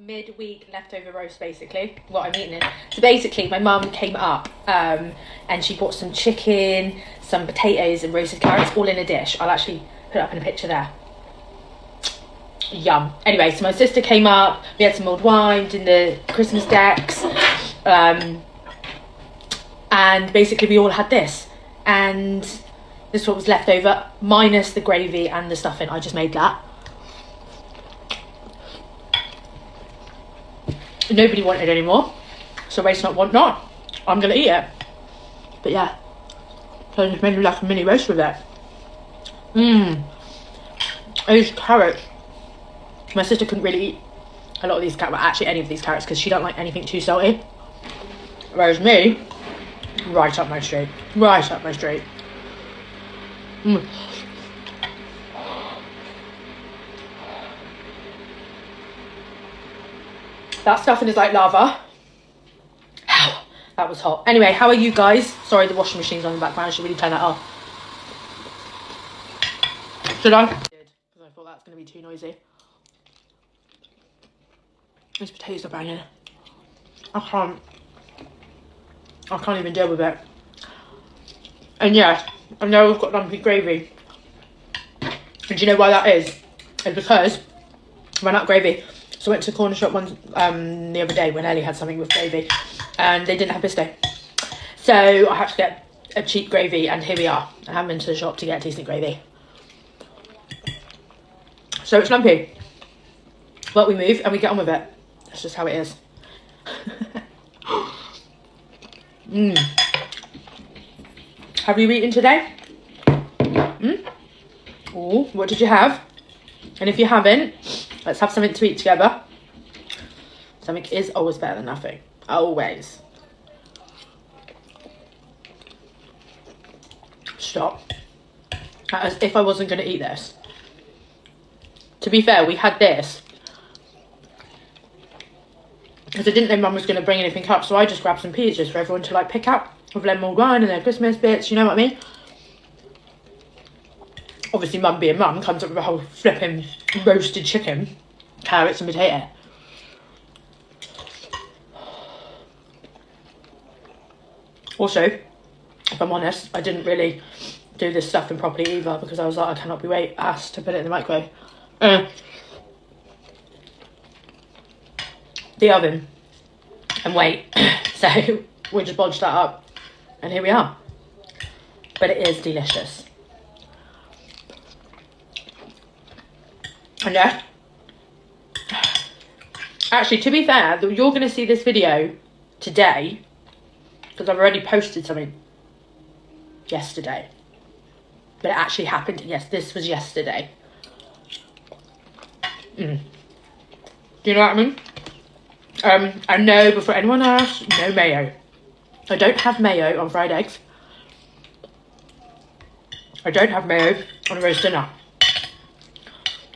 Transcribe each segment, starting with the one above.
midweek leftover roast, basically, what I'm eating. So basically, my mum came up and she bought some chicken, some potatoes and roasted carrots, all in a dish. I'll actually put it up in a picture there. Yum. Anyway, so my sister came up, we had some old wine, did the Christmas decks, and basically we all had this, and this is what was left over, minus the gravy and the stuffing. I just made that. Nobody wanted any more, so waste not, want not. I'm gonna eat it. But yeah, so I just made like a mini roast with it. Those carrots. My sister couldn't really eat a lot of these carrots, well, actually any of these carrots, because she don't like anything too salty. Whereas me, right up my street. Right up my street. That stuffing is like lava. Ow, that was hot. Anyway, how are you guys? Sorry, the washing machine's on the background. I should really turn that off. Should I? Because I thought that's going to be too noisy. These potatoes are banging. I can't even deal with it. And yeah, I know we've got lumpy gravy. And do you know why that is? It's because I ran out of gravy. So I went to the corner shop the other day when Ellie had something with gravy, and they didn't have pesto. So I had to get a cheap gravy, and here we are. I haven't been to the shop to get decent gravy. So it's lumpy. But we move and we get on with it. That's just how it is. Have you eaten today? Oh, what did you have? And if you haven't, let's have something to eat together. Something is always better than nothing. Always. Stop. As if I wasn't going to eat this. To be fair, we had this because I didn't know Mum was going to bring anything up, so I just grabbed some peaches for everyone to like pick up with lemon wine and their Christmas bits, you know what I mean? Obviously, Mum being Mum comes up with a whole flipping roasted chicken, carrots and potato. Also, if I'm honest, I didn't really do this stuffing properly either because I was like, I cannot be asked to put it in the microwave. The oven and wait. So we just bodged that up and here we are. But it is delicious. And yeah, actually, to be fair, you're going to see this video today because I've already posted something yesterday. But it actually happened, yes, this was yesterday. Do you know what I mean? And no, before anyone asks, no mayo. I don't have mayo on fried eggs. I don't have mayo on a roast dinner.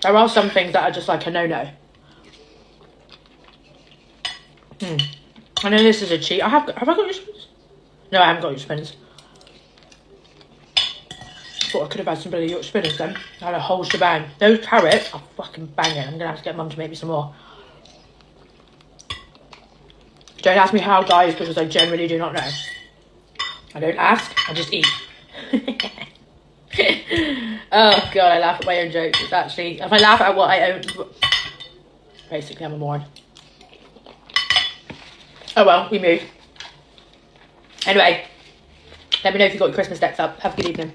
There are some things that are just like a no-no. I know this is a cheat. Have I got your spoons? No, I haven't got your spoons. Thought I could have had some bloody York spinners then. I had a whole shebang. Those carrots are fucking banging. I'm going to have to get Mum to make me some more. Don't ask me how, guys, because I generally do not know. I don't ask, I just eat. Oh god, I laugh at my own jokes. It's actually, if I laugh at what I own, basically I'm a moron. Oh well, we move. Anyway, let me know if you got your Christmas decks up. Have a good evening.